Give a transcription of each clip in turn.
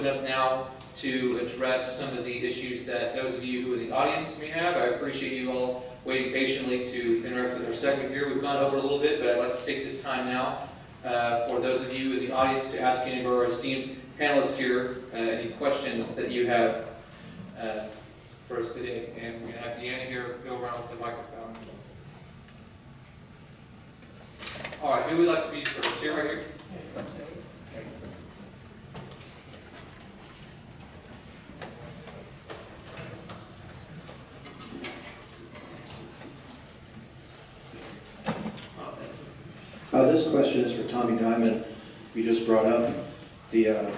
open up now to address some of the issues that those of you who are in the audience may have. I appreciate you all waiting patiently to interact with our segment here. We've gone over a little bit, but I'd like to take this time now for those of you in the audience to ask any of our esteemed panelists here any questions that you have for us today. And we're going to have Deanna here go around with the microphone. All right, who would like to be first? Here, right here. This question is for Tommy Diamond. We just brought up the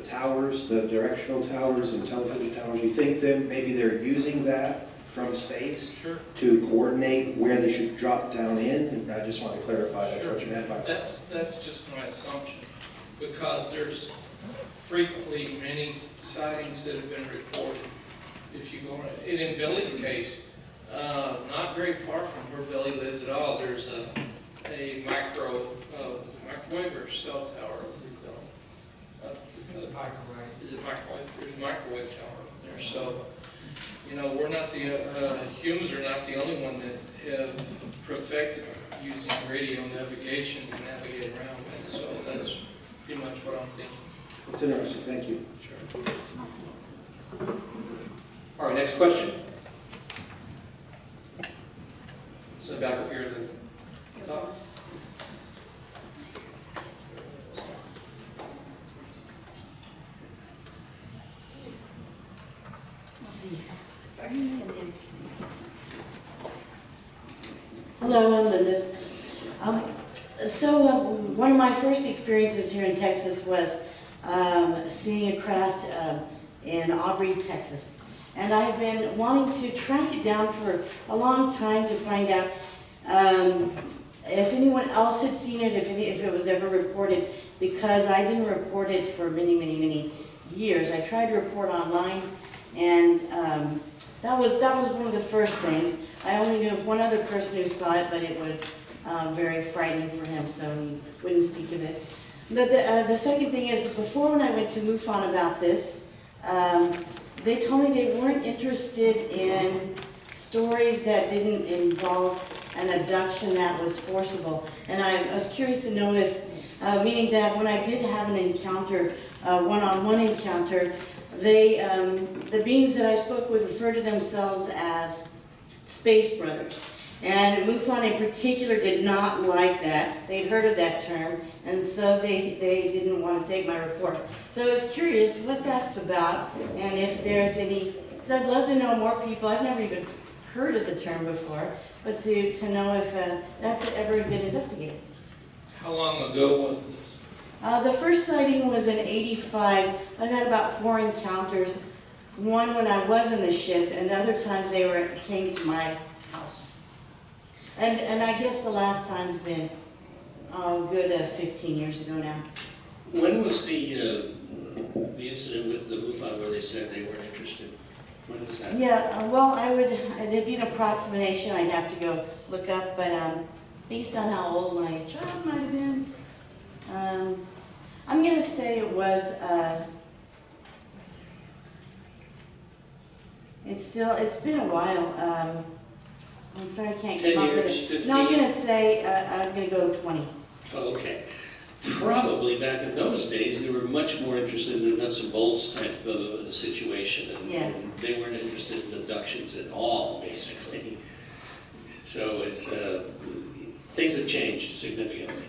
towers, the directional towers and television towers. You think that maybe they're using that from space to coordinate where they should drop down in? And I just want to clarify that's what you meant by that. That's just my assumption, because there's frequently many sightings that have been reported. If you go, and in Billy's case, not very far from where Billy lives at all, there's a microwave or cell tower. It's a microwave. Is it microwave? There's a microwave tower there. So, you know, we're not the humans are not the only one that have perfected using radio navigation to navigate around. And so that's pretty much what I'm thinking. It's interesting. Thank you. Sure. All right, next question. So back up here to the top. Hello, I'm Linda. One of my first experiences here in Texas was seeing a craft in Aubrey, Texas. And I have been wanting to track it down for a long time to find out if anyone else had seen it, if it was ever reported, because I didn't report it for many, many, many years. I tried to report online, and that was one of the first things. I only knew of one other person who saw it, but it was very frightening for him, so he wouldn't speak of it. But the second thing is, before when I went to MUFON about this, they told me they weren't interested in stories that didn't involve an abduction that was forcible. And I was curious to know if, meaning that when I did have an encounter, one-on-one encounter, the beings that I spoke with referred to themselves as Space Brothers. And MUFON in particular did not like that. They'd heard of that term, and so they didn't want to take my report. So I was curious what that's about, and if there's any, because I'd love to know more people. I've never even heard of the term before, but to know if that's ever been investigated. How long ago was this? The first sighting was in '85. I've had about 4 encounters. One when I was in the ship, and other times they came to my house. And I guess the last time's been good 15 years ago now. When was the incident with the MUFON where they said they weren't interested? When was that? Yeah, well, it'd be an approximation. I'd have to go look up, but based on how old my child might have been, I'm going to say it was. It's been a while. I'm sorry, I can't keep up with it. 10 years, No, I'm going to say, I'm going to go 20. Oh, okay. Probably back in those days, they were much more interested in nuts and bolts type of a situation, and they weren't interested in abductions at all, basically. So it's things have changed significantly.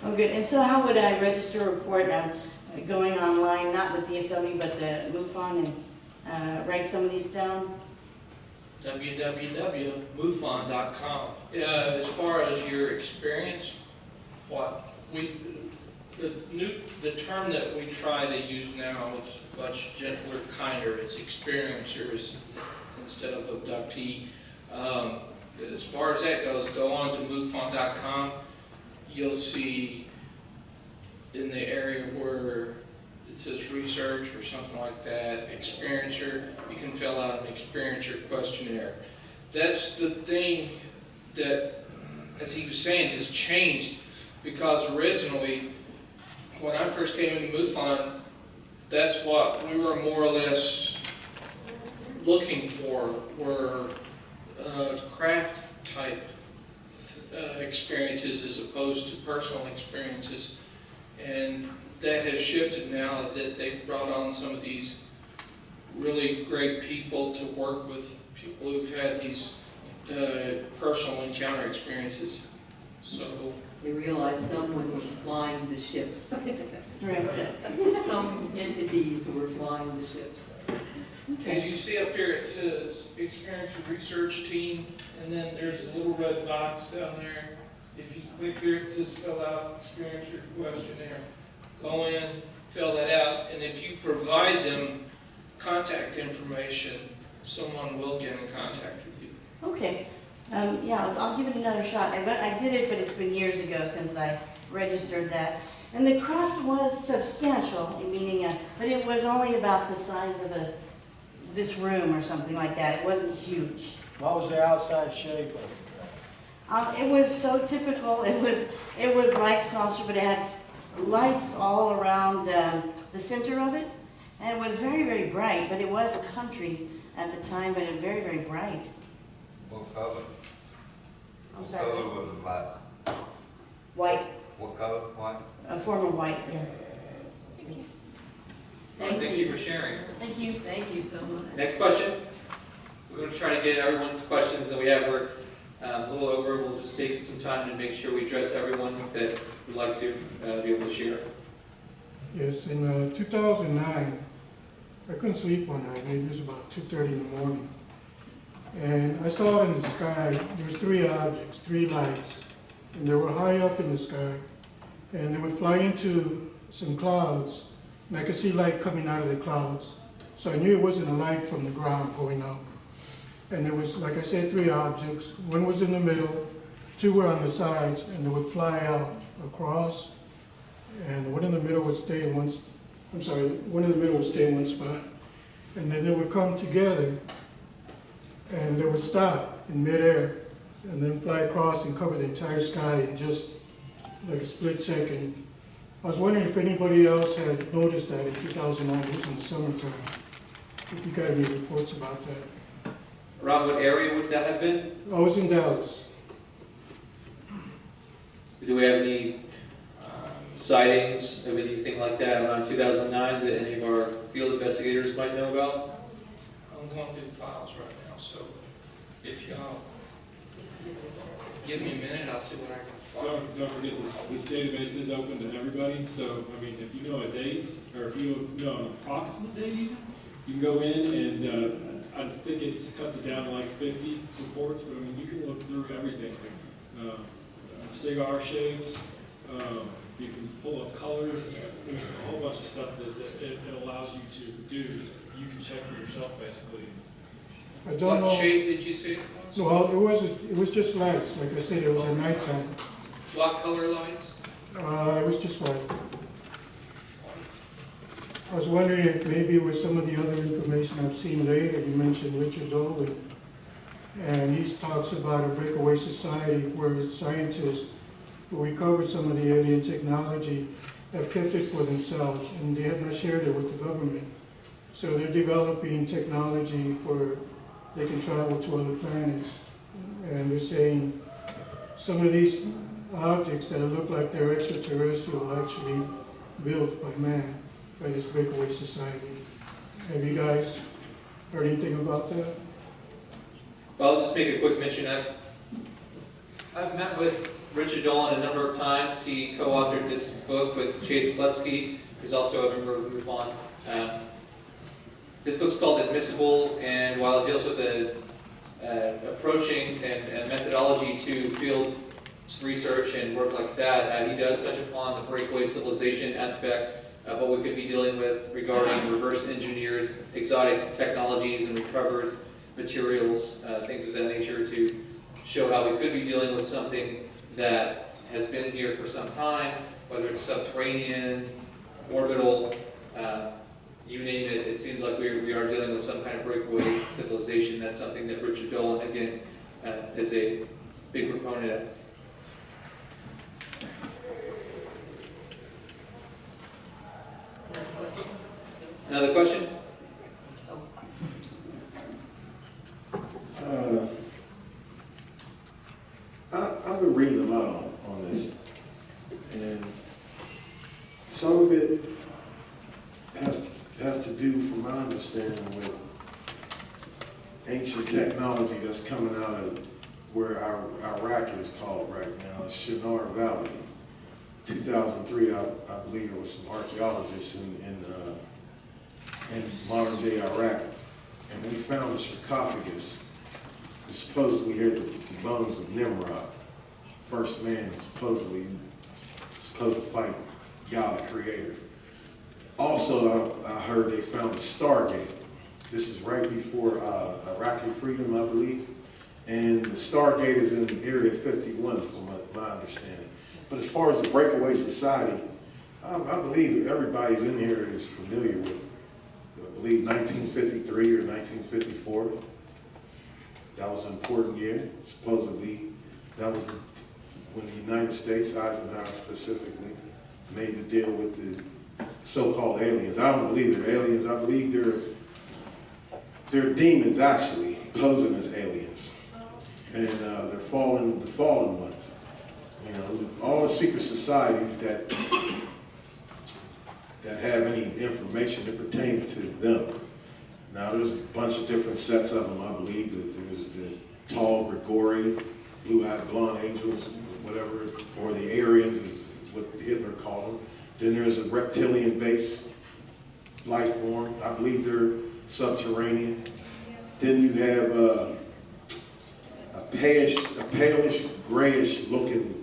Oh, good. And so how would I register a report? Going online, not with DFW, but the MUFON, and write some of these down? www.mufon.com. As far as your experience, the term that we try to use now is much gentler, kinder. It's experiencers instead of abductee. As far as that goes, go on to mufon.com. You'll see in the area where it says research or something like that, experiencer, you can fill out an experiencer questionnaire. That's the thing that, as he was saying, has changed, because originally, when I first came into MUFON, that's what we were more or less looking for, were craft type experiences as opposed to personal experiences. And that has shifted now that they've brought on some of these really great people to work with people who've had these personal encounter experiences. So They realized someone was flying the ships. Right. Some entities were flying the ships. as you see up here, it says Experience Research Team, and then there's a little red box down there. If you click here, it says fill out Experience Your Questionnaire. Go in, fill that out, and if you provide them contact information, someone will get in contact with you. Okay, yeah, I'll give it another shot. I did it, but it's been years ago since I registered that. And the craft was substantial, meaning, but it was only about the size of this room or something like that. It wasn't huge. What was the outside shape of it? It was so typical. It was like saucer, but it had lights all around the center of it, and it was very, very bright. But it was country at the time, but it was very, very bright. What color? I'm What sorry. color was it like? White, What color? White? a form of white. Yeah. Thank you for sharing. Thank you. Thank you so much. Next question. We're going to try to get everyone's questions that we have. We're a little over. We'll just take some time to make sure we address everyone that would like to be able to share. Yes, in 2009, I couldn't sleep one night. Maybe it was about 2:30 in the morning. And I saw in the sky, there was 3 objects, 3 lights, and they were high up in the sky. And they would fly into some clouds, and I could see light coming out of the clouds. So I knew it wasn't a light from the ground going up. And there was, like I said, 3 objects. One was in the middle, 2 were on the sides, and they would fly out across. And one in the middle would stay in one spot. And then they would come together, and they would stop in midair, and then fly across and cover the entire sky in just like a split second. I was wondering if anybody else had noticed that in 2009, it was in the summertime. If you got any reports about that. Around what area would that have been? I was in Dallas. Do we have any sightings of anything like that around 2009 that any of our field investigators might know about? I'm going through files right now, so if y'all give me a minute, I'll see what I can find. Don't forget, this database is open to everybody, so, I mean, if you know a date, or if you know an approximate date even, you can go in and, I think it cuts it down to like 50 reports, but I mean, you can look through everything. Cigar shapes, you can pull up colors, there's a whole bunch of stuff that it allows you to do. You can check for yourself, basically. I don't know. What shape did you say it was? Well, it was just lights. Like I said, it was at nighttime. What color lights? It was just white. I was wondering if maybe with some of the other information I've seen later, you mentioned Richard Dolan, and he talks about a breakaway society where scientists who recovered some of the alien technology have kept it for themselves, and they have not shared it with the government. So they're developing technology where they can travel to other planets, and they're saying some of these objects that look like they're extraterrestrial are actually built by man, by this breakaway society. Have you guys heard anything about that? Well, I'll just make a quick mention. I've met with Richard Dolan a number of times. He co-authored this book with Chase Pletsky, who's also a member of MUFON. This book's called Admissible, and while it deals with approaching and methodology to field research and work like that, he does touch upon the breakaway civilization aspect of what we could be dealing with regarding reverse engineered exotic technologies and recovered materials, things of that nature, to show how we could be dealing with something that has been here for some time, whether it's subterranean, orbital, you name it. It seems like we are dealing with some kind of breakaway civilization. That's something that Richard Dolan, again, is a big proponent of. Another question? I've been reading a lot on this, and some of it has to do, from my understanding, with ancient technology that's coming out of where Iraq is called right now, Shinar Valley. 2003, I believe there was some archaeologists in modern day Iraq, and we found a sarcophagus. It's supposedly here the bones of Nimrod, first man supposedly supposed to fight God, the Creator. Also, I heard they found a Stargate. This is right before Iraqi freedom, I believe, and the Stargate is in Area 51, from my understanding. But as far as the breakaway society, I believe everybody's in here is familiar with, I believe, 1953 or 1954. That was an important year, supposedly. That was when the United States, Eisenhower specifically, made the deal with the so-called aliens. I don't believe they're aliens. I believe they're demons, actually, posing as aliens. And they're the fallen ones. You know, all the secret societies that have any information that pertains to them. Now, there's a bunch of different sets of them, I believe. There's the tall, Gregorian, blue-eyed blonde angels, whatever, or the Aryans is what Hitler called them. Then there's a reptilian-based life form. I believe they're subterranean. Then you have a palish, grayish-looking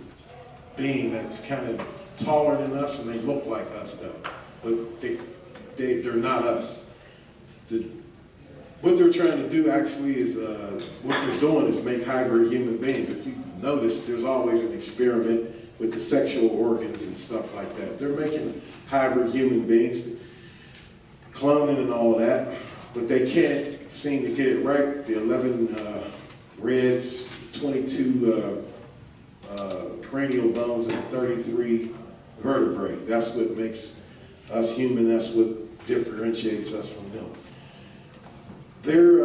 being that's kind of taller than us, and they look like us, though. But they're not us. What they're trying to do actually is, what they're doing is make hybrid human beings. If you notice, there's always an experiment with the sexual organs and stuff like that. They're making hybrid human beings, cloning and all that, but they can't seem to get it right. The 11 ribs, 22 cranial bones, and 33 vertebrae. That's what makes us human. That's what differentiates us from them. There's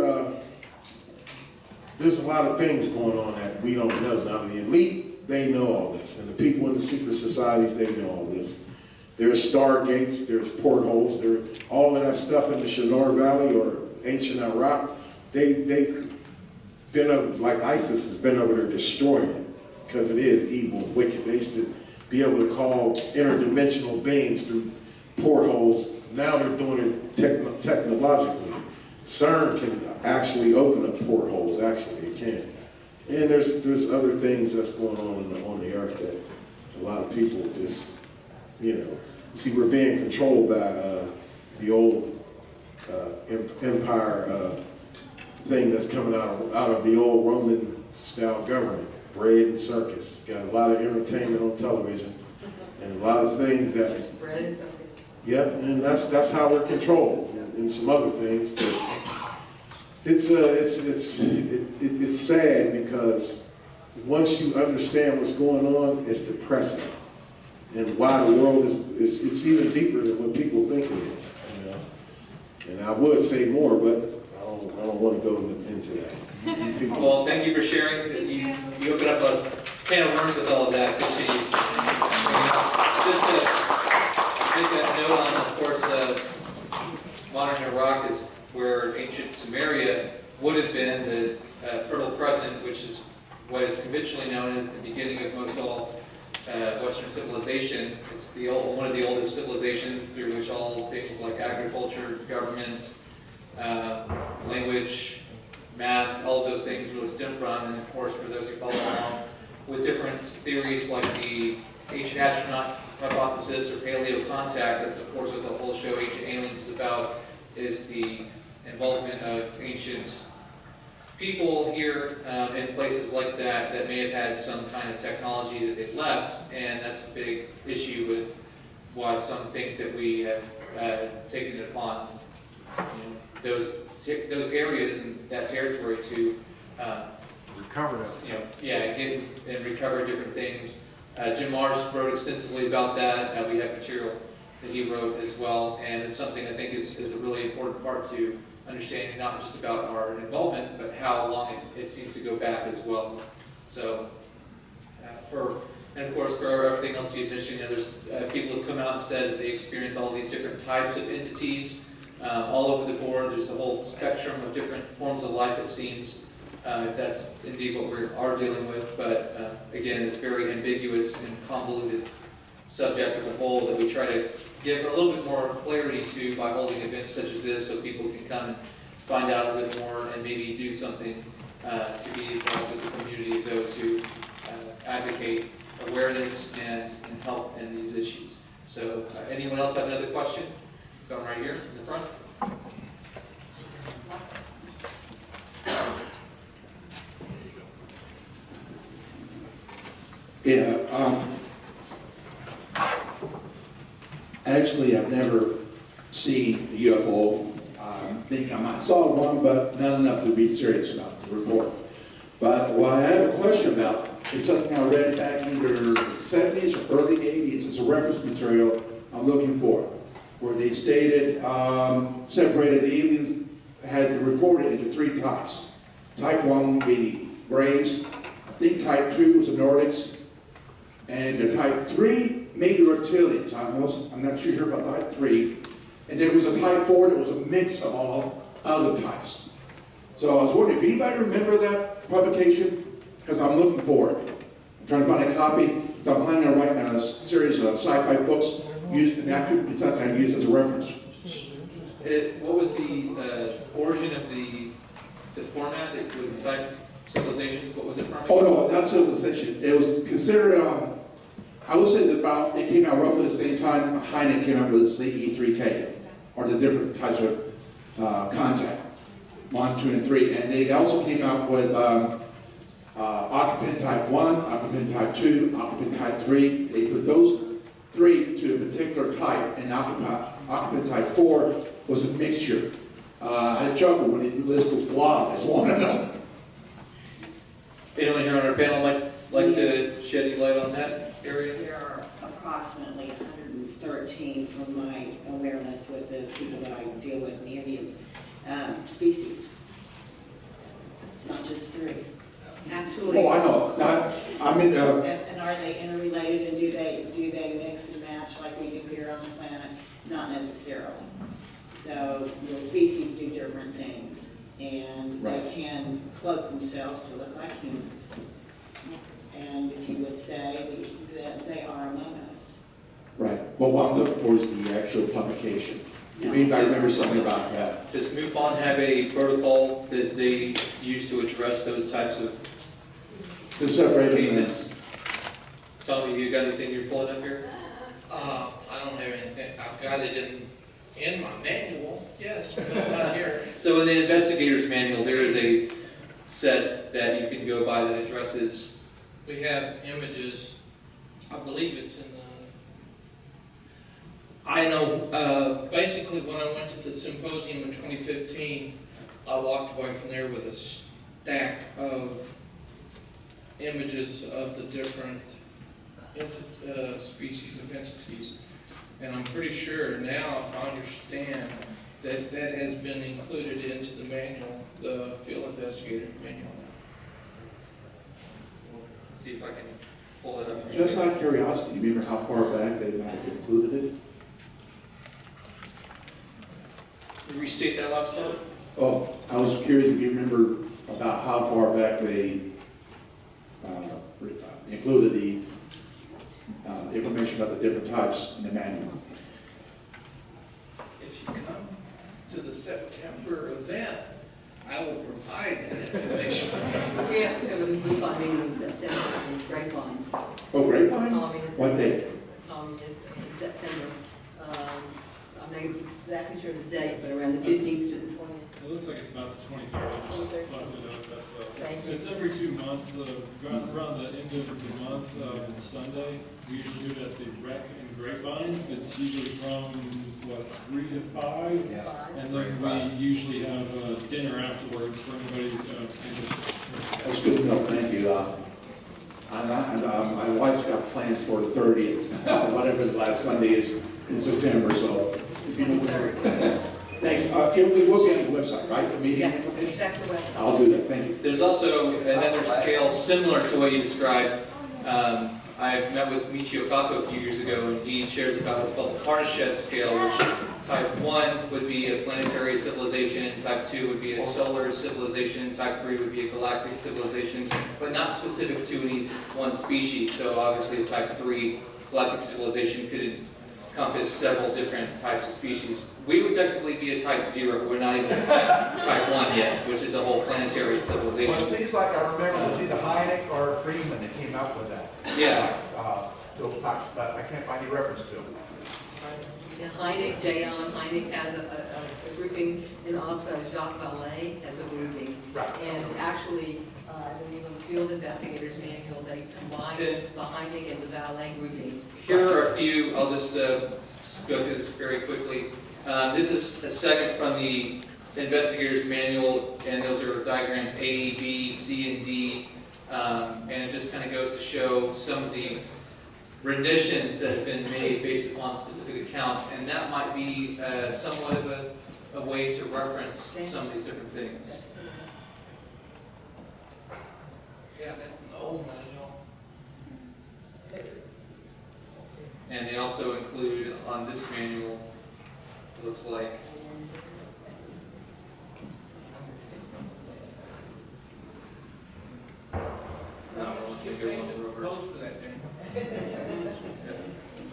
a lot of things going on that we don't know. Now, the elite, they know all this, and the people in the secret societies, they know all this. There's stargates, there's portholes, there's all of that stuff in the Shinar Valley or ancient Iraq. They've been up, like ISIS has been over there destroying it, because it is evil, wicked. They used to be able to call interdimensional beings through portholes. Now they're doing it technologically. CERN can actually open up portholes, actually, it can. And there's other things that's going on the earth that a lot of people just, you know, see, we're being controlled by the old empire thing that's coming out of the old Roman style government, bread and circus. Got a lot of entertainment on television and a lot of things that, Bread and circus. yep, and that's how we're controlled, and some other things. But it's sad, because once you understand what's going on, it's depressing, and why the world is it's even deeper than what people think it is. You know, and I would say more, but I don't want to go into that. Well, thank you for sharing. You opened up a can of worms with all of that. Appreciate you. Just to make that note on, of course, modern Iraq is where ancient Samaria would have been, the Fertile Crescent, which is what is conventionally known as the beginning of most all Western civilization. It's one of the oldest civilizations through which all things like agriculture, government, language, math, all of those things really stem from. And of course, for those who follow along with different theories like the ancient astronaut hypothesis or paleo contact, that's of course what the whole show Ancient Aliens is about, is the involvement of ancient people here in places like that may have had some kind of technology that they've left, and that's a big issue with why some think that we have taken it upon those areas and that territory to Recover that. get and recover different things. Jim Mars wrote extensively about that. We have material that he wrote as well, and it's something I think is a really important part to understanding not just about our involvement, but how long it seems to go back as well. So, and of course, for everything else you mentioned, there's people have come out and said that they experience all these different types of entities all over the board. There's a whole spectrum of different forms of life, it seems, if that's indeed what we are dealing with. But again, it's very ambiguous and convoluted subject as a whole that we try to give a little bit more clarity to by holding events such as this, so people can come and find out a bit more and maybe do something to be involved with the community of those who advocate awareness and help in these issues. So anyone else have another question? Going right here in the front. Yeah, actually, I've never seen a UFO. I saw one, but not enough to be serious about the report. But what I have a question about is something I read back either the 70s or early 80s. It's a reference material I'm looking for, where they stated separated aliens had reported into 3 types. Type 1 being grays, I think type 2 was the Nordics, and the type 3 maybe reptilians. I'm not sure about type 3. And there was a type 4 that was a mix of all other types. So I was wondering if anybody remember that publication? Because I'm looking for it. I'm trying to find a copy. So I'm planning on writing a series of sci-fi books using that. It's not going to use as a reference. What was the origin of the format that would type civilization? What was it from? Oh no, not civilization. It was considered. I would say that about it came out roughly the same time Heineken came out with the CE3K, or the different types of contact, 1, 2, and 3, and they also came out with occupant type 1, occupant type 2, occupant type 3. They put those 3 to a particular type, and occupant type 4 was a mixture. I chuckled when he listed blob as one of them. Anyone here on our panel might like to shed any light on that area? There are approximately 113 from my awareness with the people that I deal with, the Indians, species, not just 3. Actually. Oh, I know. I'm in. And are they interrelated, and do they mix and match like we do here on the planet? Not necessarily. So the species do different things, and they can cloak themselves to look like humans. And if you would say that they are among us. Right. Well, what I'm looking for is the actual publication. If anybody remembers something about that. Does MUFON have a protocol that they use to address those types of cases? Tommy, you got anything you're pulling up here? I don't have anything. I've got it in my manual, yes, but not here. So in the investigator's manual, there is a set that you can go by that addresses. We have images, I believe it's in the, I know, basically when I went to the symposium in 2015, I walked away from there with a stack of images of the different species of entities. And I'm pretty sure now, if I understand, that that has been included into the manual, the field investigator manual. See if I can pull it up. Just out of curiosity, do you remember how far back they might have included it? Restate that last part? Oh, I was curious if you remember about how far back they included the information about the different types in the manual. If you come to the September event, I will provide that information. We have a MUFON meeting in September in Grapevines. Oh, Grapevine? Tommy is- What date? Tommy is in September. I'm not exactly sure the date, but around the 15th to the 20th. It looks like it's about the 23rd. I just left it up. That's Thank you. it's every 2 months, around the end of the month, Sunday. We usually do it at the Rec in Grapevine. It's usually from, 3 to 5? Yeah. And then we usually have dinner afterwards for anybody. That's good to know, thank you. My wife's got plans for the 30th, whatever the last Sunday is in September, so. if you know where- Thanks. It will be on the website, right, the meeting? Yes, check the website. I'll do that, thank you. There's also another scale similar to what you described. I met with Michio Kaku a few years ago, and he shares about what's called the Kardashev scale, which type 1 would be a planetary civilization, type 2 would be a solar civilization, type 3 would be a galactic civilization, but not specific to any one species. So obviously a type 3 galactic civilization could encompass several different types of species. We would technically be a type 0, we're not even type 1 yet, which is a whole planetary civilization. Well, it seems like I remember it was either Hynek or Freeman that came up with that. Yeah. Those types, but I can't find any reference to them. Yeah, Hynek, Hynek has a grouping, and also Jacques Vallée has a grouping. Right. And actually, in the field investigators manual, they combine the Hynek and the Vallée groupings. Here are a few, I'll just go through this very quickly. This is a segment from the investigator's manual, and those are diagrams A, B, C, and D. And it just kind of goes to show some of the renditions that have been made based upon specific accounts, and that might be somewhat of a way to reference some of these different things. Yeah, that's an old manual. And they also include on this manual, it looks like,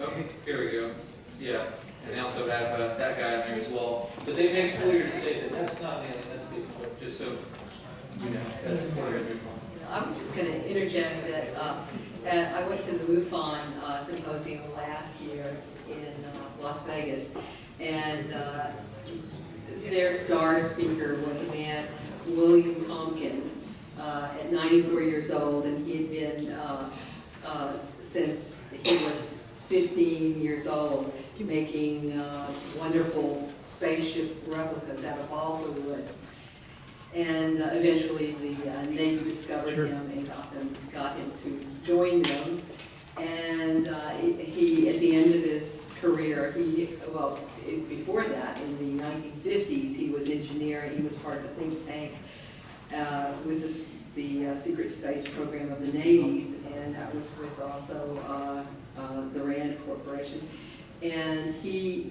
okay, here we go. Yeah, and they also have that guy in there as well. But they make it clear to say that that's not the alien, that's Bigfoot, just so you know, that's clear. I was just going to interject that I went to the MUFON symposium last year in Las Vegas, and their star speaker was a man, William Tompkins, at 94 years old, and he had been, since he was 15 years old, making wonderful spaceship replicas out of balsa wood. And eventually the Navy discovered him and got him to join them. And he, at the end of his career, before that, in the 1950s, he was engineering. He was part of a think tank with the secret space program of the Navies, and that was with also the RAND Corporation. And he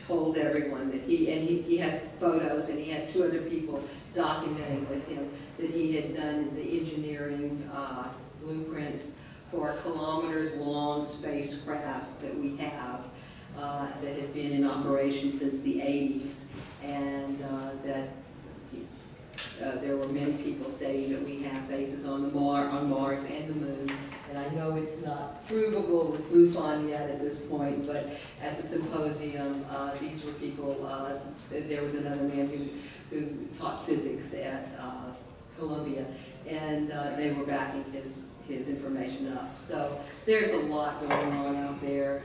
told everyone that he had photos, and he had two other people documenting with him that he had done the engineering blueprints for kilometers-long spacecrafts that we have that have been in operation since the 80s, and that there were many people stating that we have bases on Mars and the Moon. And I know it's not provable with MUFON yet at this point, but at the symposium, these were people, there was another man who taught physics at Columbia, and they were backing his information up. So there's a lot going on out there.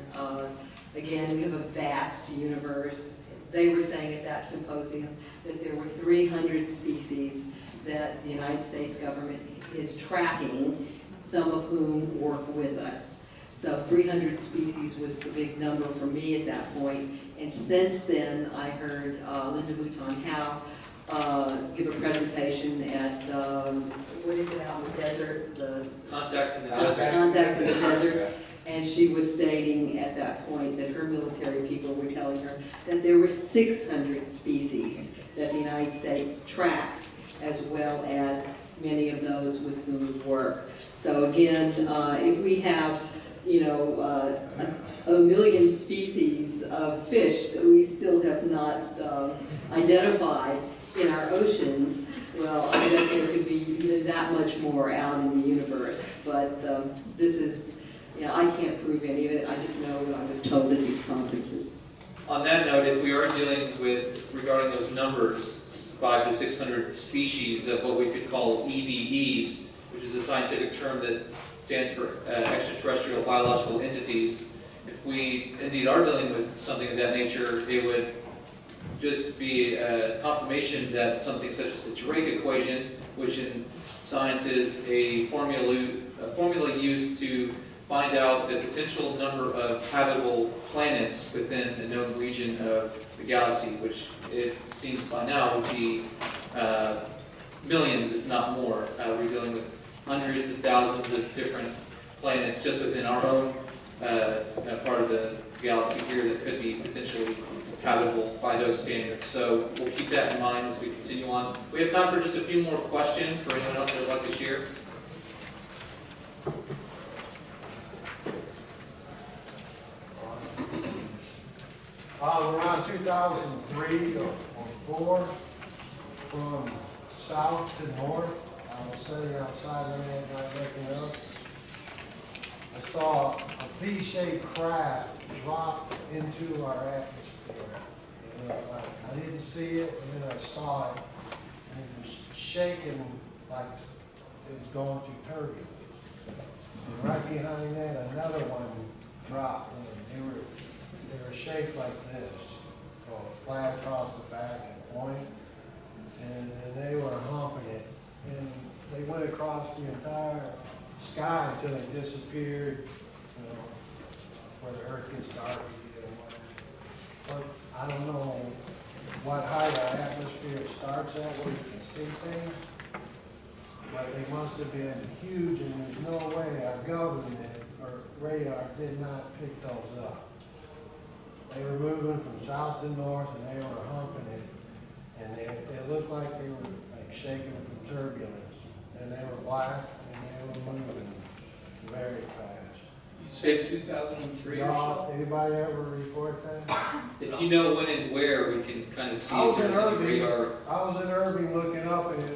Again, we have a vast universe. They were saying at that symposium that there were 300 species that the United States government is tracking, some of whom work with us. So 300 species was the big number for me at that point. And since then, I heard Linda Mouton-Howe give a presentation at, what is it, out in the desert? The Contact in the Desert. Contact in the Desert. And she was stating at that point that her military people were telling her that there were 600 species that the United States tracks, as well as many of those with whom we work. So again, if we have, a million species of fish that we still have not identified in our oceans, well, I bet there could be even that much more out in the universe. But this is, I can't prove any of it. I just know what I was told at these conferences. On that note, if we are dealing with, regarding those numbers, 500 to 600 species of what we could call EBEs, which is a scientific term that stands for extraterrestrial biological entities, if we indeed are dealing with something of that nature, it would just be a confirmation that something such as the Drake equation, which in science is a formula used to find out the potential number of habitable planets within a known region of the galaxy, which it seems by now would be millions, if not more. We're dealing with hundreds of thousands of different planets just within our own part of the galaxy here that could be potentially habitable by those standards. So we'll keep that in mind as we continue on. We have time for just a few more questions for anyone else that would like to share. Around 2003 or 4, from south to north, I was sitting outside one night looking up. I saw a V-shaped craft drop into our atmosphere. And I didn't see it, and then I saw it, and it was shaking like it was going through turbulence. And right behind that, another one dropped, and they were shaped like this, so flat across the back and point, and they were humping it, and they went across the entire sky until they disappeared, you know, where the earth gets dark and whatever. But I don't know what height our atmosphere starts at where you can see things, but they must have been huge, and there's no way our government or radar did not pick those up. They were moving from south to north, and they were humping it, and they looked like they were like shaking from turbulence, and they were black, and they were moving very fast. You said 2003 or Y'all, so? anybody ever report that? If you know when and where, we can kind of see I if was in there's any Irving. radar. I was in Irving looking up, and it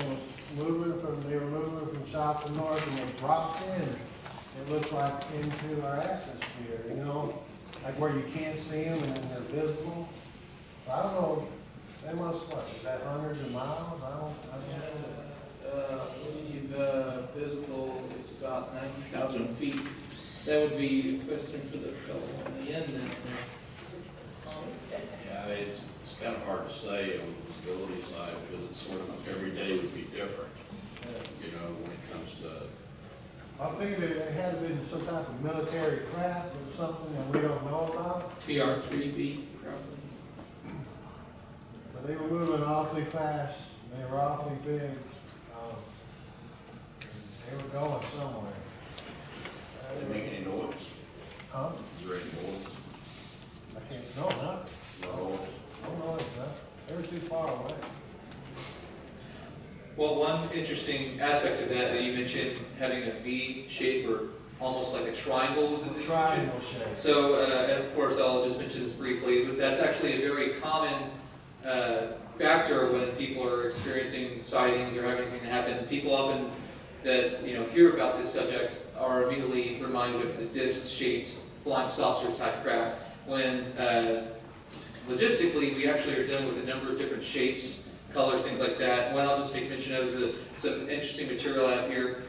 was moving from. They were moving from south to north, and they dropped in. It looked like into our atmosphere, you know. Like where you can't see them and then they're visible. I don't know, they must, what, is that hundreds of miles? I don't know. I believe visible is about 90,000 feet. That would be a question for the fellow on the end then. Yeah, it's kind of hard to say on the visibility side because it's sort of every day would be different, you know, when it comes to. I figured it had been some type of military craft or something that we don't know about. TR-3B, probably. But they were moving awfully fast, and they were awfully big. They were going somewhere. Did they make any noise? Huh? Is there any noise? I can't, no, nothing. No noise. No noise, huh? They were too far away. Well, one interesting aspect of that you mentioned, having a V shape or almost like a triangle, was it? Triangle shape. So, and of course, I'll just mention this briefly, but that's actually a very common factor when people are experiencing sightings or having anything happen. People often that hear about this subject are immediately reminded of the disc-shaped flying saucer type craft. When logistically, we actually are dealing with a number of different shapes, colors, things like that. One I'll just make mention of is some interesting material I have here.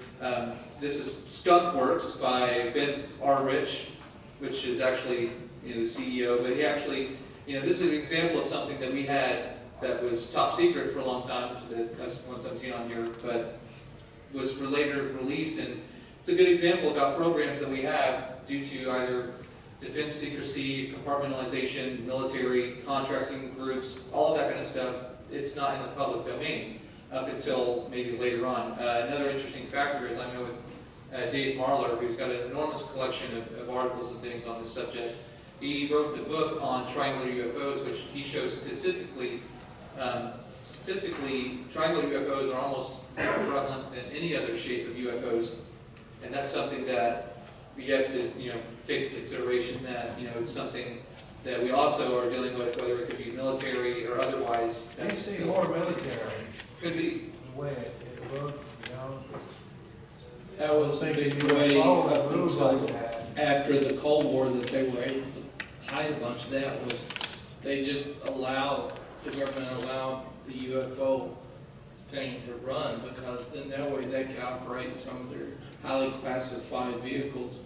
This is Skunk Works by Ben R. Rich, which is actually the CEO, but he actually, this is an example of something that we had that was top secret for a long time, which is the S-117 on here, but was later released, and it's a good example about programs that we have due to either defense secrecy, compartmentalization, military, contracting groups, all of that kind of stuff. It's not in the public domain up until maybe later on. Another interesting factor is I know with Dave Marler, who's got an enormous collection of articles and things on this subject. He wrote the book on triangular UFOs, which he shows statistically, triangular UFOs are almost more prevalent than any other shape of UFOs, and that's something that we have to take into consideration. That it's something that we also are dealing with, whether it could be military or otherwise. They see more military. Could be. The way it looked, That was a big way up until after the Cold War that they were able to hide a bunch of that was they just allowed, the government allowed the UFO thing to run because then that way they could operate some of their highly classified vehicles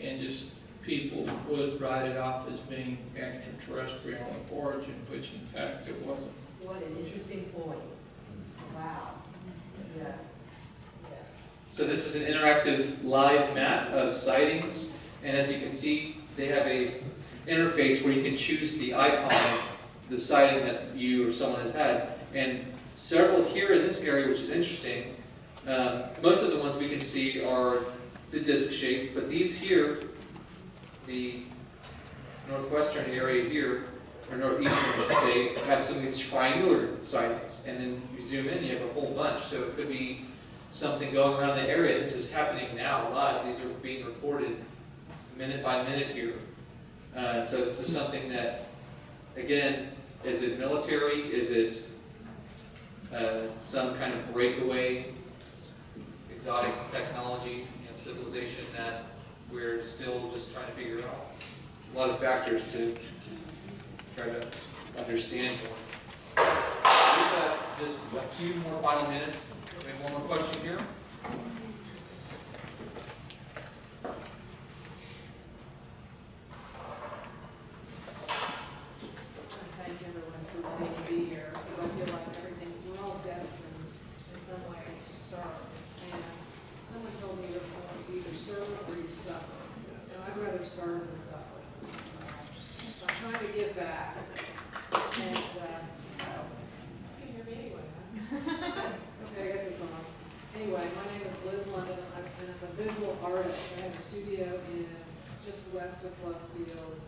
and just people would write it off as being extraterrestrial in origin, which in fact it wasn't. What an interesting point. Wow. Yes. So this is an interactive live map of sightings, and as you can see, they have a interface where you can choose the icon of the sighting that you or someone has had, and several here in this area, which is interesting. Most of the ones we can see are the disc shape, but these here, the northwestern area here, or northeastern, I should say, have some of these triangular sightings, and then you zoom in, you have a whole bunch, so it could be something going around the area. This is happening now live. These are being recorded minute by minute here. So this is something that, again, is it military? Is it some kind of breakaway, exotic technology, civilization that we're still just trying to figure out? A lot of factors to try to understand more. We've got just a few more final minutes. We have one more question here. Thank everyone for letting me be here, because I feel like we're all destined in some ways to serve. And someone told me before, you either serve or you suffer. And I'd rather serve than suffer. So I'm trying to give back. And, you can hear me anyway, huh? Okay, I guess it's on. Anyway, my name is Liz London. I'm a visual artist. I have a studio in just west of Lovefield,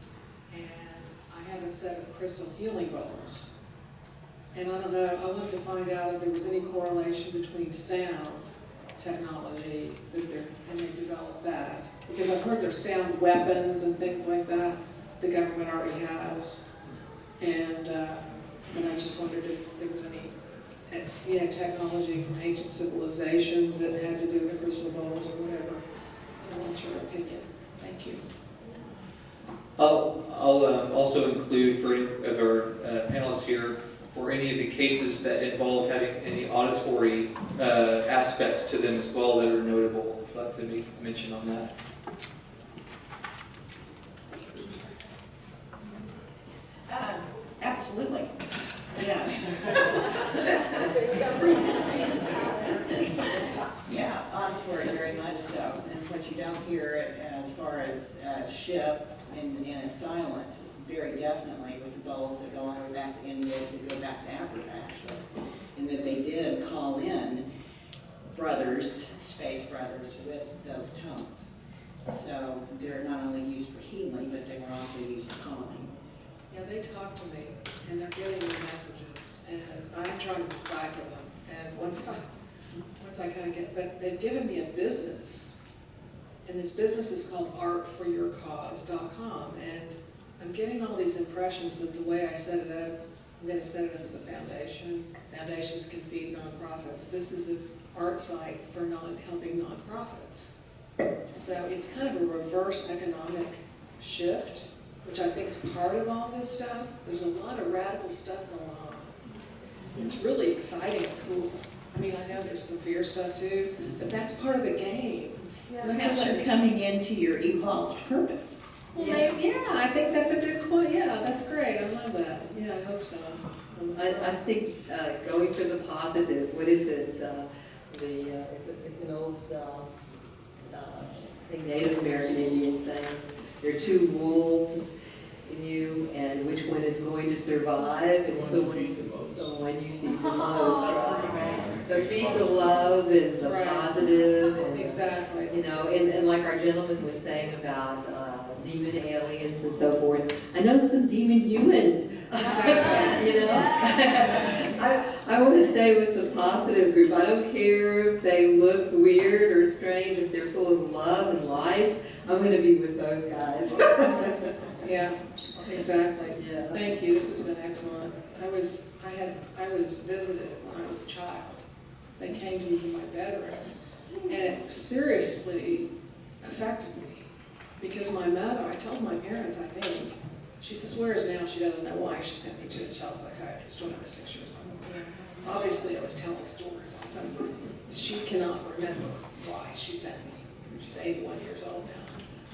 and I have a set of crystal healing bowls. And I don't know, I wanted to find out if there was any correlation between sound technology and they developed that. Because I've heard there's sound weapons and things like that the government already has. And I just wondered if there was any technology from ancient civilizations that had to do with the crystal bowls or whatever. So I want your opinion. Thank you. I'll also include for any of our panelists here, for any of the cases that involve having any auditory aspects to them as well that are notable. I'd like to make mention on that. Absolutely. Yeah. Yeah, auditory very much so. And what you don't hear as far as ship and it's silent, very definitely with the bowls that go all the way back to India, that go back to Africa actually. And that they did call in brothers, space brothers, with those tones. So they're not only used for healing, but they were also used for calming. Yeah, they talk to me, and they're giving me messages, and I'm trying to decipher them. And once I kind of get, but they've given me a business, and this business is called artforyourcause.com, and I'm getting all these impressions that the way I set it up, I'm going to set it up as a foundation. Foundations can feed nonprofits. This is an art site for helping nonprofits. So it's kind of a reverse economic shift, which I think is part of all this stuff. There's a lot of radical stuff going on. It's really exciting and cool. I mean, I know there's some fear stuff too, but that's part of the game. Because you're coming into your evolved purpose. Well, yeah, I think that's a good point. Yeah, that's great. I love that. Yeah, I hope so. I think going for the positive, what is it? It's an old thing Native American Indians saying, there are two wolves in you, and which one is going to survive? It's the one you feed the most, right? So feed the love and the positive, and, exactly. And like our gentleman was saying about demon aliens and so forth. I know some demon humans. Exactly. I want to stay with the positive group. I don't care if they look weird or strange. If they're full of love and life, I'm going to be with those guys. Yeah, exactly. Yeah. Thank you. This has been excellent. I was visited when I was a child. They came to me in my bedroom, and it seriously affected me because my mother, I told my parents, I think, she says, where is now? She doesn't know why she sent me to a child psychiatrist when I was 6 years old. Obviously, I was telling stories on something. She cannot remember why she sent me. She's 81 years old now.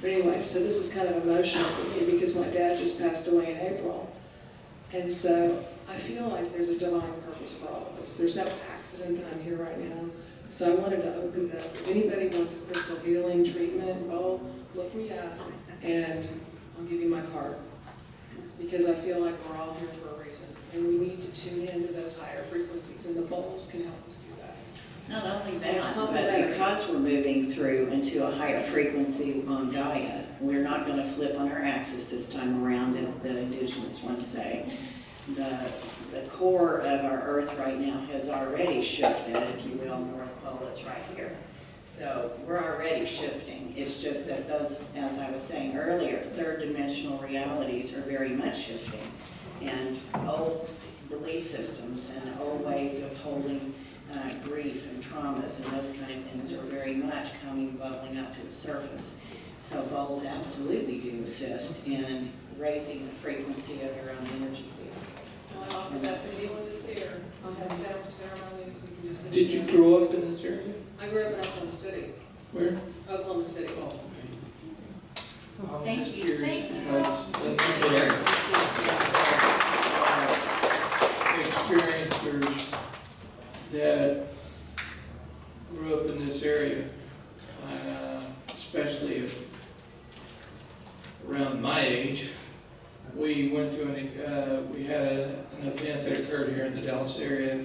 But anyway, so this is kind of emotional for me because my dad just passed away in April. And so I feel like there's a divine purpose for all of this. There's no accident that I'm here right now. So I wanted to open it up. If anybody wants a crystal healing treatment, well, look me up and I'll give you my card. Because I feel like we're all here for a reason. And we need to tune into those higher frequencies, and the bowls can help us do that. Not only It's that, but complementary. because we're moving through into a higher frequency on Gaia, we're not going to flip on our axis this time around, as the indigenous ones say. The core of our Earth right now has already shifted, if you will, North Pole, it's right here. So we're already shifting. It's just that those, as I was saying earlier, third dimensional realities are very much shifting. And old belief systems and old ways of holding grief and traumas and those kind of things are very much coming bubbling up to the surface. So bowls absolutely do assist in raising the frequency of your own energy field. I'll offer that to anyone that's here. I'll have ceremonies, we can just. Did you grow up in this area? I grew up in Oklahoma City. Where? Oklahoma City. Oh, okay. I was Thank just you. curious Thank you. because experiencers that grew up in this area, especially if around my age, we went to we had an event that occurred here in the Dallas area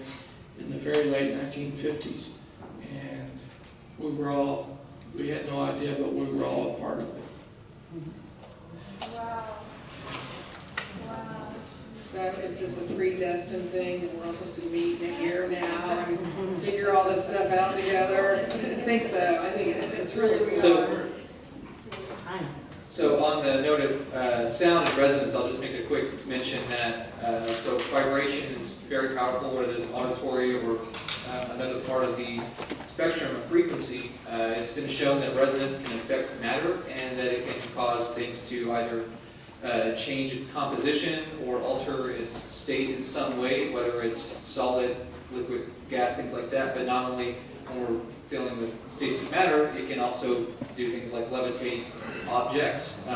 in the very late 1950s, and we had no idea, but we were all a part of it. Wow. Wow. So is this a predestined thing that we're all supposed to meet in a year now and figure all this stuff out together? I think so. I think it's really weird. So on the note of sound and resonance, I'll just make a quick mention that so vibration is very powerful, whether it's auditory or another part of the spectrum of frequency. It's been shown that resonance can affect matter and that it can cause things to either change its composition or alter its state in some way, whether it's solid, liquid, gas, things like that. But not only when we're dealing with states of matter, it can also do things like levitate objects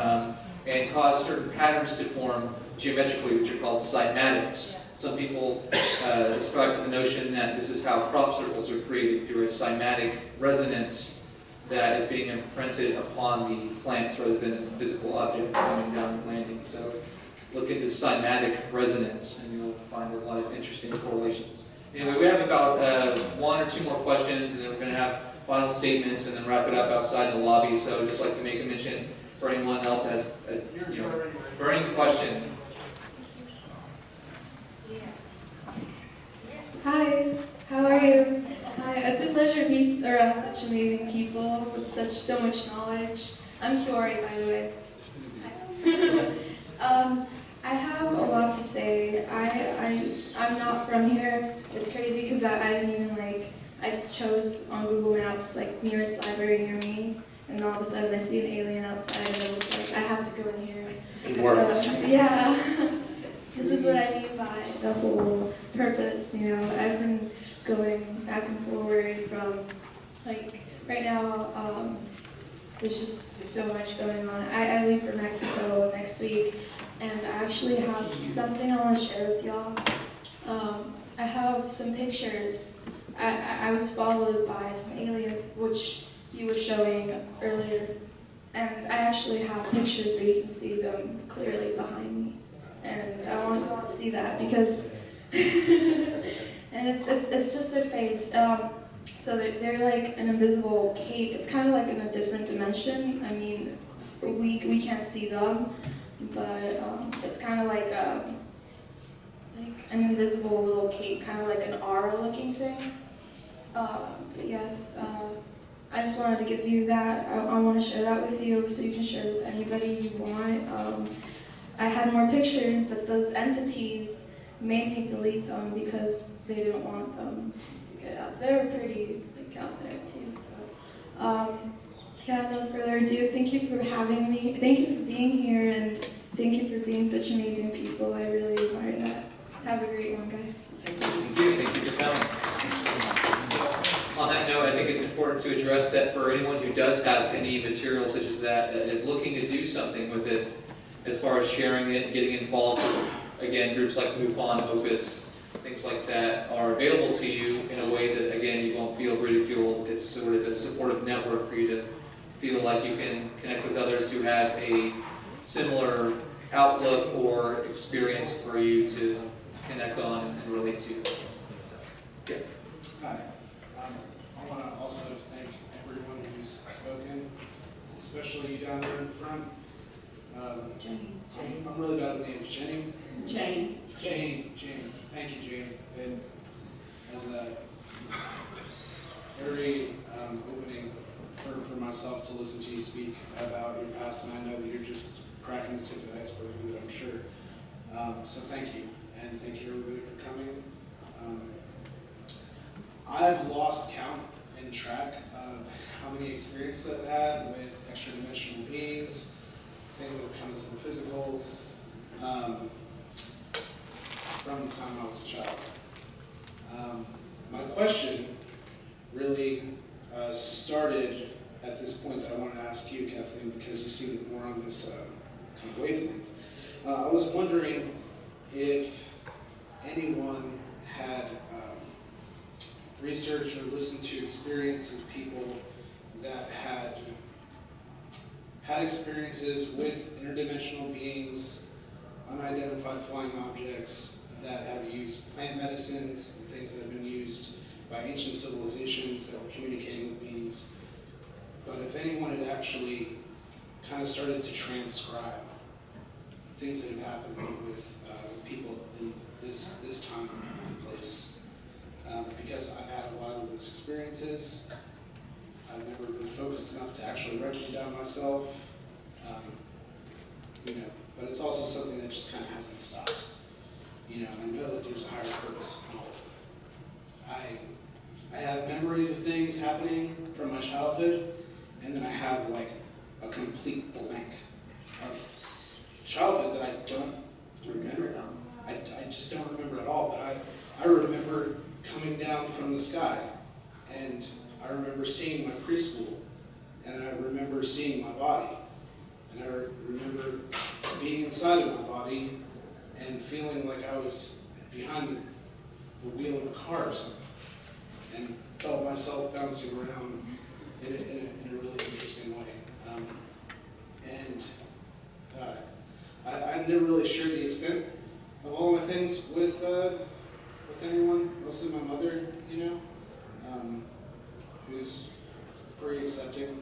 and cause certain patterns to form geometrically, which are called cymatics. Some people describe to the notion that this is how crop circles are created through a cymatic resonance that is being imprinted upon the plants rather than a physical object coming down and landing. So look into cymatic resonance and you'll find a lot of interesting correlations. Anyway, we have about one or two more questions, and then we're going to have final statements and then wrap it up outside the lobby. So I'd just like to make a mention for anyone else that has a burning question. Hi, how are you? Hi, it's a pleasure to be around such amazing people with so much knowledge. I'm Kiori, by the way. I have a lot to say. I'm not from here. It's crazy because I didn't even I just chose on Google Maps nearest library near me, and all of a sudden I see an alien outside, and I was like, I have to go in here. It works. So, yeah. This is what I mean by the whole purpose, I've been going back and forward from, right now, there's just so much going on. I leave for Mexico next week, and I actually have something I want to share with y'all. I have some pictures. I was followed by some aliens, which you were showing earlier, and I actually have pictures where you can see them clearly behind me. And I want you all to see that because, and it's just their face. So they're like an invisible cape. It's kind of like in a different dimension. I mean, we can't see them, but it's kind of like an invisible little cape, kind of like an aura-looking thing. But yes, I just wanted to give you that. I want to share that with you so you can share with anybody you want. I had more pictures, but those entities made me delete them because they didn't want them to get out. They were pretty out there too. So, yeah, no further ado. Thank you for having me. Thank you for being here, and thank you for being such amazing people. I really admire that. Have a great one, guys. Thank you. Thank you for coming. So, on that note, I think it's important to address that for anyone who does have any material such as that is looking to do something with it, as far as sharing it, getting involved, again, groups like MUFON, Opus, things like that are available to you in a way that, again, you won't feel ridiculed. It's sort of a supportive network for you to feel like you can connect with others who have a similar outlook or experience for you to connect on and relate to. Yeah. Hi. I want to also thank everyone who's spoken, especially you down there in the front. Jane. I'm really bad with names. Jenny? Jane. Jane. Thank you, Jane. And as a very opening for myself to listen to you speak about your past, and I know that you're just cracking the tip of the iceberg with it, I'm sure. So thank you, and thank you everybody for coming. I've lost count and track of how many experiences I've had with extra-dimensional beings, things that have come into the physical, from the time I was a child. My question really started at this point that I wanted to ask you, Kathleen, because you seem more on this kind of wavelength. I was wondering if anyone had researched or listened to experience of people that had experiences with interdimensional beings, unidentified flying objects that have used plant medicines and things that have been used by ancient civilizations that were communicating with beings. But if anyone had actually kind of started to transcribe things that have happened with people in this time and place, because I've had a lot of those experiences. I've never been focused enough to actually write them down myself, but it's also something that just kind of hasn't stopped. I know that there's a higher purpose in all of it. I have memories of things happening from my childhood, and then I have like a complete blank of childhood that I don't remember. I just don't remember at all, but I remember coming down from the sky, and I remember seeing my preschool, and I remember seeing my body, and I remember being inside of my body and feeling like I was behind the wheel of a car or something, and felt myself bouncing around in a really interesting way. I've never really shared the extent of all my things with anyone, mostly my mother, who's pretty accepting.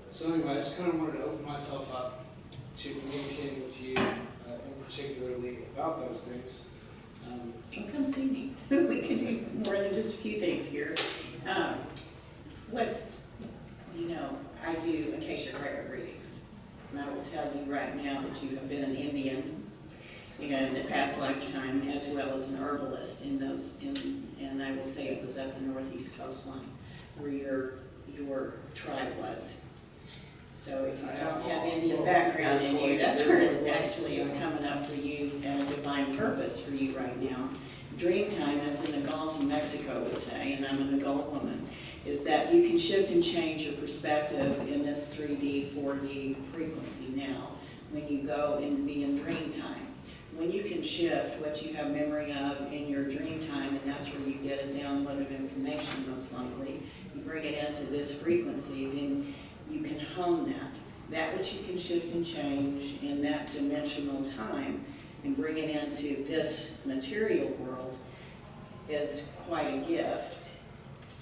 So anyway, I just kind of wanted to open myself up to communicating with you, in particularly about those things. Well, come see me. We can do more than just a few things here. I do acacia prayer readings. And I will tell you right now that you have been an Indian, in the past lifetime, as well as an herbalist and I will say it was at the northeast coastline where your tribe was. So if you don't have Indian background in you, that's where actually it's coming up for you and a divine purpose for you right now. Dream time, as the Nagals in Mexico would say, and I'm a Nagal woman, is that you can shift and change your perspective in this 3D, 4D frequency now when you go and be in dream time. When you can shift what you have memory of in your dream time, and that's where you get a download of information most likely, you bring it into this frequency, then you can hone that which you can shift and change in that dimensional time and bring it into this material world is quite a gift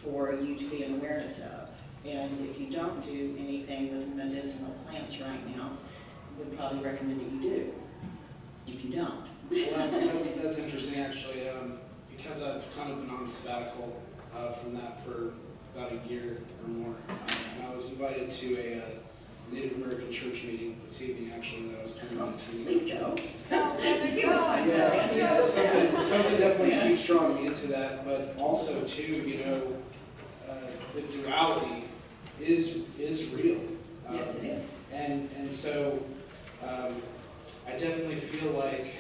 for you to be an awareness of. And if you don't do anything with medicinal plants right now, I would probably recommend that you do, if you don't. Well, that's interesting actually, because I've kind of been on sabbatical from that for about a year or more, and I was invited to a Native American church meeting this evening actually that I was planning on attending. Please go. Yeah, something definitely keeps drawing me into that, but also too, the duality is real. Yes, it is. And so I definitely feel like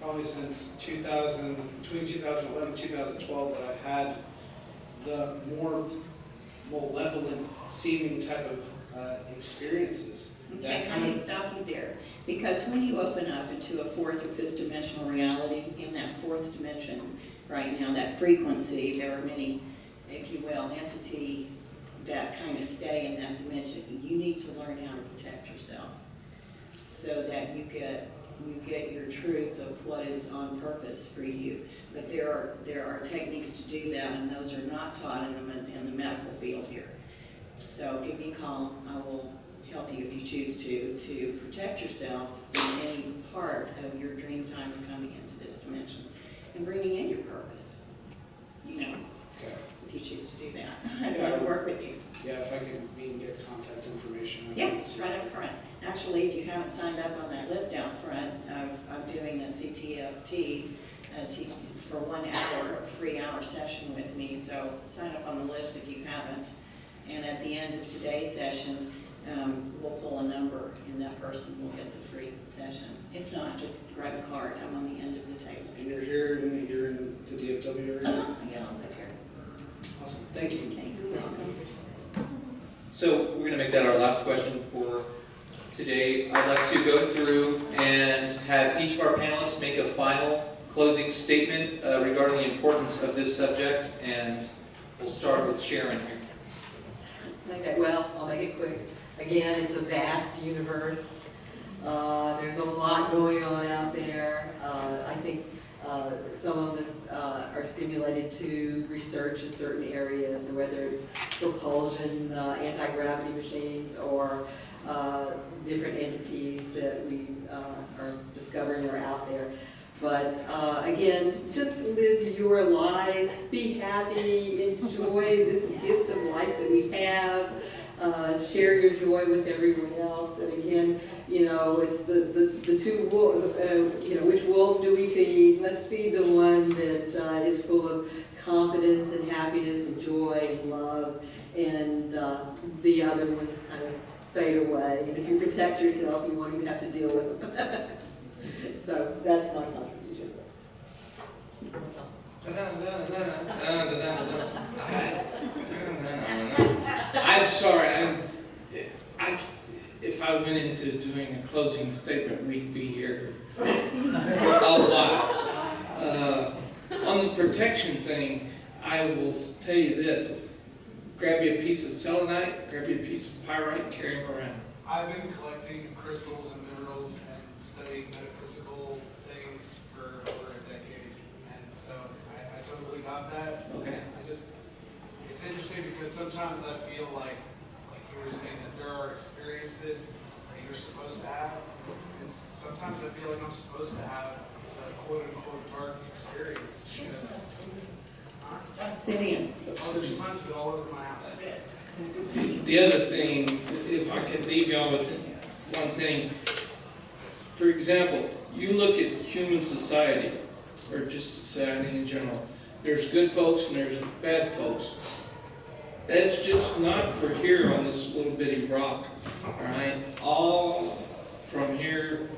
probably since between 2011 and 2012 that I've had the more malevolent seeming type of experiences. Okay, let me stop you there, because when you open up into a fourth or fifth dimensional reality, in that fourth dimension right now, that frequency, there are many, if you will, entity that kind of stay in that dimension. You need to learn how to protect yourself so that you get your truth of what is on purpose for you. But there are techniques to do that, and those are not taught in the medical field here. So give me a call. I will help you if you choose to protect yourself in any part of your dream time of coming into this dimension and bringing in your purpose. You know, Okay. if you choose to do that. I'd love to work with you. Yeah, if I can, we can get contact information. Yeah, it's right up front. Actually, if you haven't signed up on that list out front, I'm doing a CTFT for 1 hour, a free hour session with me. So sign up on the list if you haven't. And at the end of today's session, we'll pull a number, and that person will get the free session. If not, just grab a card. I'm on the end of the table. And you're here, and you're in the DFW area? Yeah, I'll live here. Awesome, thank you. Okay, you're welcome. So we're going to make that our last question for today. I'd like to go through and have each of our panelists make a final closing statement regarding the importance of this subject, and we'll start with Sharon here. Okay, well, I'll make it quick. Again, it's a vast universe. There's a lot going on out there. I think some of us are stimulated to research in certain areas, whether it's propulsion, anti-gravity machines, or different entities that we are discovering are out there. But again, just live your life, be happy, enjoy this gift of life that we have, share your joy with everyone else. And again, you know, it's the two wolves, you know, which wolf do we feed? Let's feed the one that is full of confidence and happiness and joy and love, and the other ones kind of fade away. And if you protect yourself, you won't even have to deal with them. So that's my contribution. I'm sorry, if I went into doing a closing statement, we'd be here a while. On the protection thing, I will tell you this. Grab you a piece of selenite, grab you a piece of pyrite, and carry them around. I've been collecting crystals and minerals and studying metaphysical things for over a decade, and so I totally got that. Okay. It's interesting because sometimes I feel like you were saying, that there are experiences that you're supposed to have, and sometimes I feel like I'm supposed to have a quote-unquote dark experience, because Sit in. there's tons of it all over my house. The other thing, if I could leave y'all with one thing. For example, you look at human society, or just society in general. There's good folks and there's bad folks. That's just not for here on this little bitty rock, all right? All from here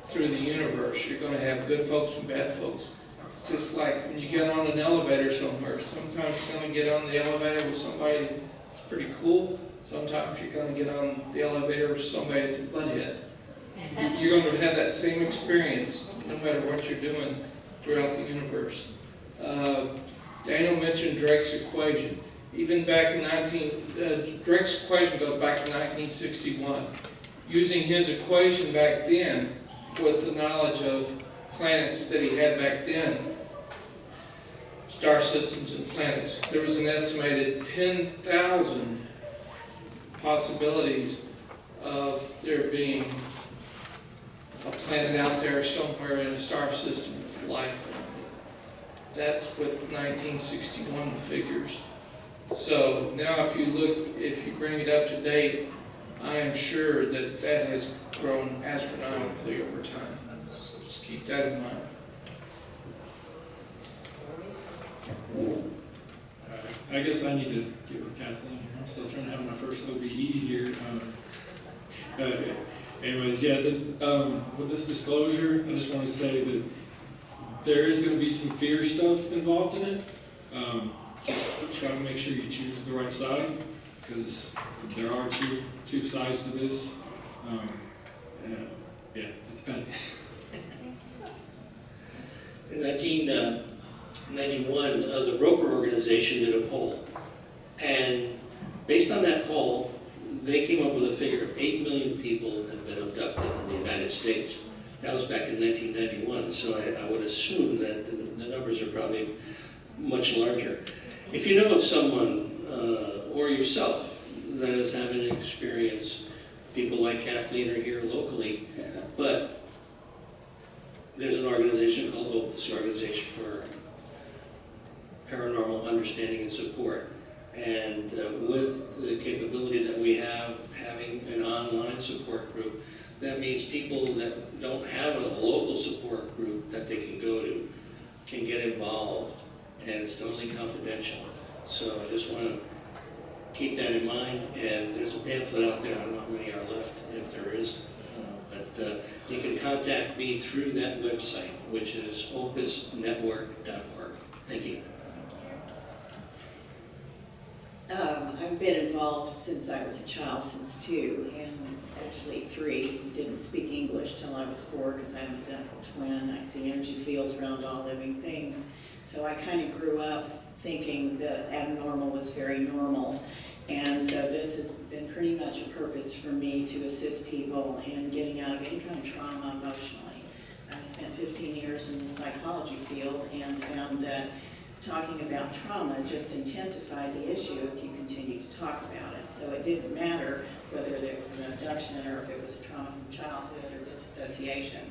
through the universe, you're going to have good folks and bad folks. It's just like when you get on an elevator somewhere. Sometimes you're going to get on the elevator with somebody that's pretty cool. Sometimes you're going to get on the elevator with somebody that's a butthead. You're going to have that same experience no matter what you're doing throughout the universe. Daniel mentioned Drake's equation. Even back in Drake's equation goes back to 1961. Using his equation back then, with the knowledge of planets that he had back then, star systems and planets, there was an estimated 10,000 possibilities of there being a planet out there somewhere in a star system with life. That's with 1961 figures. So now if you bring it up to date, I am sure that that has grown astronomically over time. So just keep that in mind. I guess I need to get with Kathleen here. I'm still trying to have my first OBE here. Anyways, yeah, with this disclosure, I just want to say that there is going to be some fear stuff involved in it. Just try to make sure you choose the right side, because there are two sides to this. Yeah, that's about it. In 1991, the Roper organization did a poll, and based on that poll, they came up with a figure of 8 million people have been abducted in the United States. That was back in 1991, so I would assume that the numbers are probably much larger. If you know of someone or yourself that is having an experience, people like Kathleen are here locally, but there's an organization called OPUS, the Organization for Paranormal Understanding and Support. And with the capability that we have, having an online support group, that means people that don't have a local support group that they can go to can get involved, and it's totally confidential. So I just want to keep that in mind, and there's a pamphlet out there, I don't know how many are left, if there is, but you can contact me through that website, which is opusnetwork.org. Thank you. I've been involved since I was a child, since 2, and actually 3. Didn't speak English till I was 4 because I'm a identical twin. I see energy fields around all living things. So I kind of grew up thinking that abnormal was very normal. And so this has been pretty much a purpose for me to assist people in getting out of any kind of trauma emotionally. I've spent 15 years in the psychology field and found that talking about trauma just intensified the issue if you continue to talk about it. So it didn't matter whether there was an abduction or if it was a trauma from childhood or disassociation,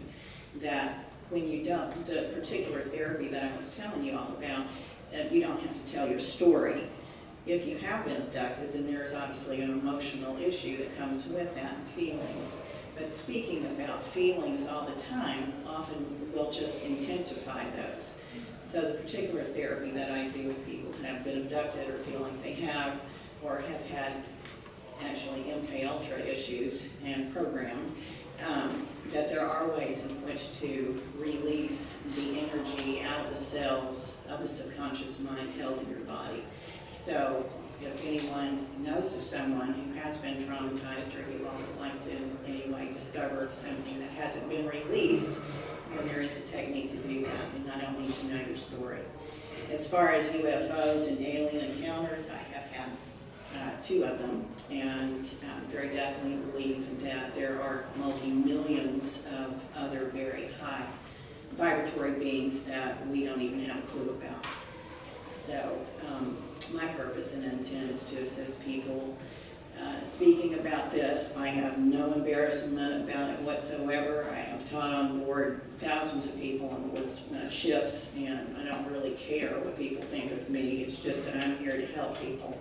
that when you don't, the particular therapy that I was telling you all about, you don't have to tell your story. If you have been abducted, then there's obviously an emotional issue that comes with that and feelings. But speaking about feelings all the time often will just intensify those. So the particular therapy that I do with people who have been abducted or feel like they have, or have had actually MK Ultra issues and programmed, that there are ways in which to release the energy out of the cells of the subconscious mind held in your body. So if anyone knows of someone who has been traumatized, or you all would like to in any way discover something that hasn't been released, then there is a technique to do that, and I don't need to know your story. As far as UFOs and alien encounters, I have had 2 of them, and very definitely believe that there are multi-millions of other very high vibratory beings that we don't even have a clue about. So my purpose and intent is to assist people. Speaking about this, I have no embarrassment about it whatsoever. I have taught on board thousands of people on board ships, and I don't really care what people think of me. It's just that I'm here to help people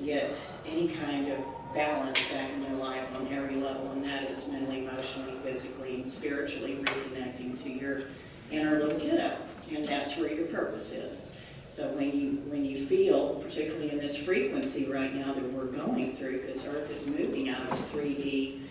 get any kind of balance back in their life on every level, and that is mentally, emotionally, physically, and spiritually reconnecting to your inner little kiddo, and that's where your purpose is. So when you feel, particularly in this frequency right now that we're going through, because Earth is moving out of a 3D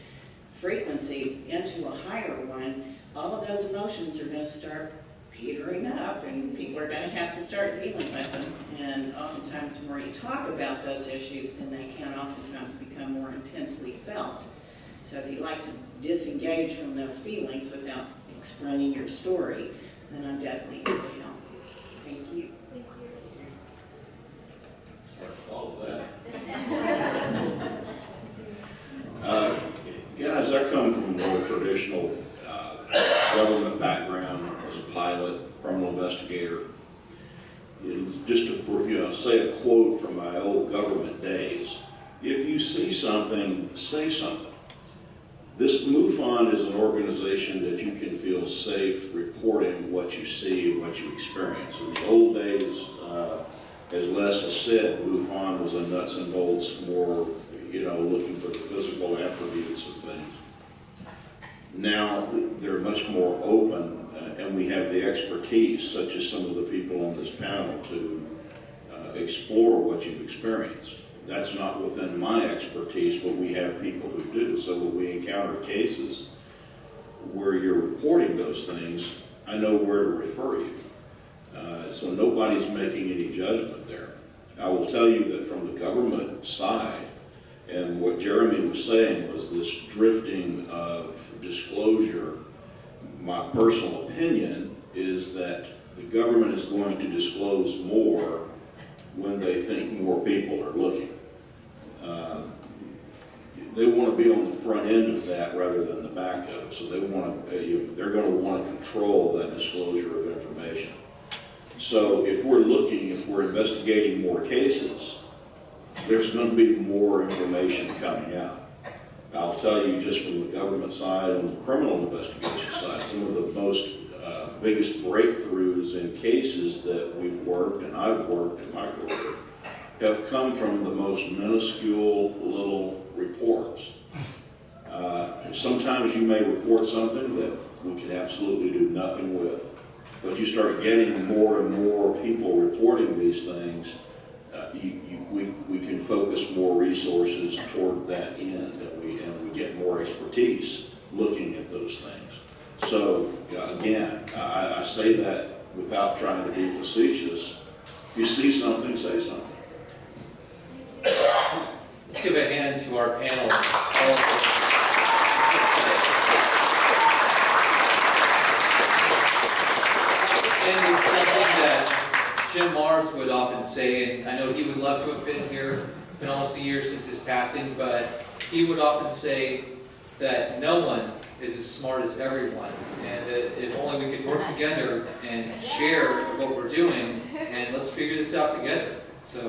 frequency into a higher one, all of those emotions are going to start petering up, and people are going to have to start dealing with them. And oftentimes the more you talk about those issues, then they can oftentimes become more intensely felt. So if you'd like to disengage from those feelings without explaining your story, then I'm definitely here to help. Thank you. Hard to follow that. Guys, I come from a more traditional government background as a pilot, criminal investigator. Just to say a quote from my old government days: if you see something, say something. This MUFON is an organization that you can feel safe reporting what you see and what you experience. In the old days, as Les has said, MUFON was a nuts and bolts, more, looking for the physical attributes of things. Now, they're much more open, and we have the expertise, such as some of the people on this panel, to explore what you've experienced. That's not within my expertise, but we have people who do. So when we encounter cases where you're reporting those things, I know where to refer you. So nobody's making any judgment there. I will tell you that from the government side, And what Jeremy was saying was this drifting of disclosure. My personal opinion is that the government is going to disclose more when they think more people are looking. They want to be on the front end of that rather than the back of it. So they want to, they're going to want to control that disclosure of information. So if we're investigating more cases, there's going to be more information coming out. I'll tell you just from the government side and the criminal investigation side, some of the most biggest breakthroughs in cases that we've worked and I've worked in my career have come from the most minuscule little reports. Sometimes you may report something that we can absolutely do nothing with, but you start getting more and more people reporting these things, we can focus more resources toward that end, and we get more expertise looking at those things. So again, I say that without trying to be facetious. If you see something, say something. Let's give a hand to our panel. And it's something that Jim Mars would often say, and I know he would love to have been here. It's been almost a year since his passing, but he would often say that no one is as smart as everyone, and that if only we could work together and share what we're doing, and let's figure this out together. So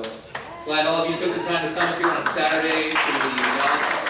glad all of you took the time to come up here on a Saturday to the